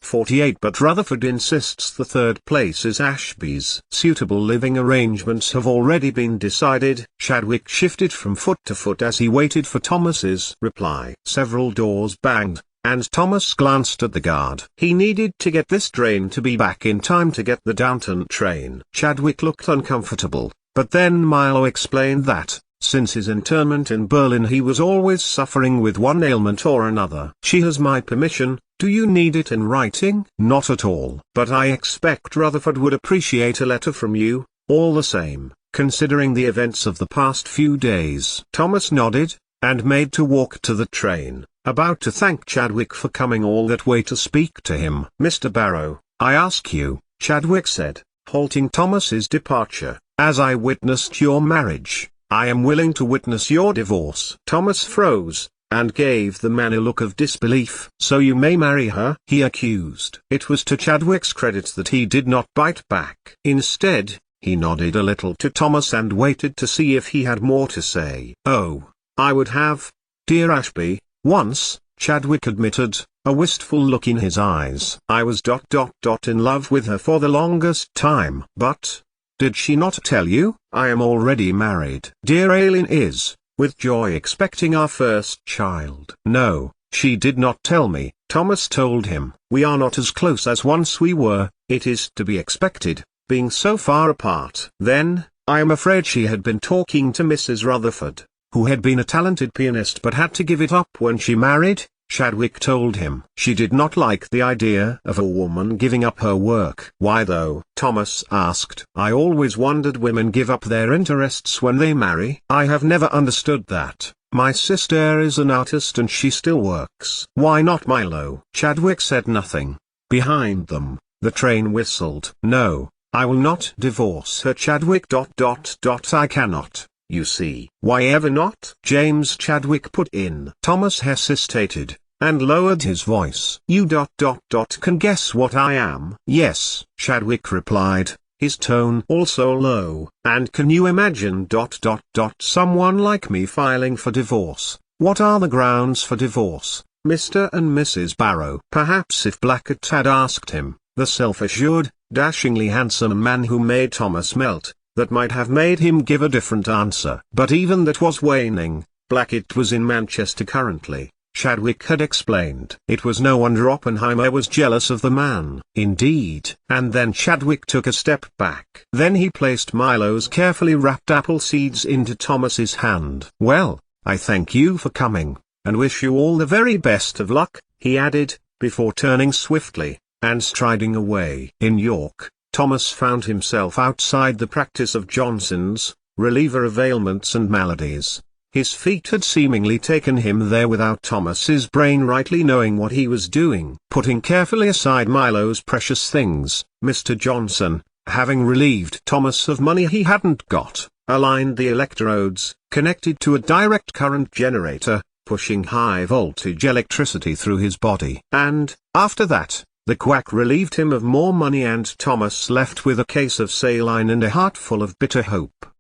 48. But Rutherford insists the third place is Ashby's. Suitable living arrangements have already been decided. Chadwick shifted from foot to foot as he waited for Thomas's reply. Several doors banged, and Thomas glanced at the guard. He needed to get this train to be back in time to get the Downton train. Chadwick looked uncomfortable, but then Milo explained that, since his internment in Berlin, he was always suffering with one ailment or another. She has my permission. Do you need it in writing? Not at all. But I expect Rutherford would appreciate a letter from you, all the same, considering the events of the past few days. Thomas nodded, and made to walk to the train, about to thank Chadwick for coming all that way to speak to him. Mr. Barrow, I ask you, Chadwick said, halting Thomas's departure, as I witnessed your marriage, I am willing to witness your divorce. Thomas froze, and gave the man a look of disbelief. So you may marry her? He accused. It was to Chadwick's credit that he did not bite back. Instead, he nodded a little to Thomas and waited to see if he had more to say. Oh, I would have, dear Ashby, once, Chadwick admitted, a wistful look in his eyes. I was in love with her for the longest time. But, did she not tell you? I am already married. Dear Aileen is, with joy, expecting our first child. No, she did not tell me, Thomas told him. We are not as close as once we were, it is to be expected, being so far apart. Then, I am afraid she had been talking to Mrs. Rutherford, who had been a talented pianist but had to give it up when she married, Chadwick told him. She did not like the idea of a woman giving up her work. Why though? Thomas asked. I always wondered women give up their interests when they marry. I have never understood that. My sister is an artist and she still works. Why not Milo? Chadwick said nothing. Behind them, the train whistled. No, I will not divorce her. Chadwick. I cannot. You see. Why ever not? James Chadwick put in. Thomas hesitated, and lowered his voice. You can guess what I am? Yes, Chadwick replied, his tone also low. And can you imagine someone like me filing for divorce? What are the grounds for divorce, Mr. and Mrs. Barrow? Perhaps if Blackett had asked him, the self-assured, dashingly handsome man who made Thomas melt, that might have made him give a different answer. But even that was waning. Blackett was in Manchester currently, Chadwick had explained. It was no wonder Oppenheimer was jealous of the man. Indeed. And then Chadwick took a step back. Then he placed Milo's carefully wrapped apple seeds into Thomas's hand. Well, I thank you for coming, and wish you all the very best of luck, he added, before turning swiftly, and striding away. In York, Thomas found himself outside the practice of Johnson's, reliever of ailments and maladies. His feet had seemingly taken him there without Thomas's brain rightly knowing what he was doing. Putting carefully aside Milo's precious things, Mr. Johnson, having relieved Thomas of money he hadn't got, aligned the electrodes, connected to a direct current generator, pushing high-voltage electricity through his body. And, after that, the quack relieved him of more money and Thomas left with a case of saline and a heart full of bitter hope.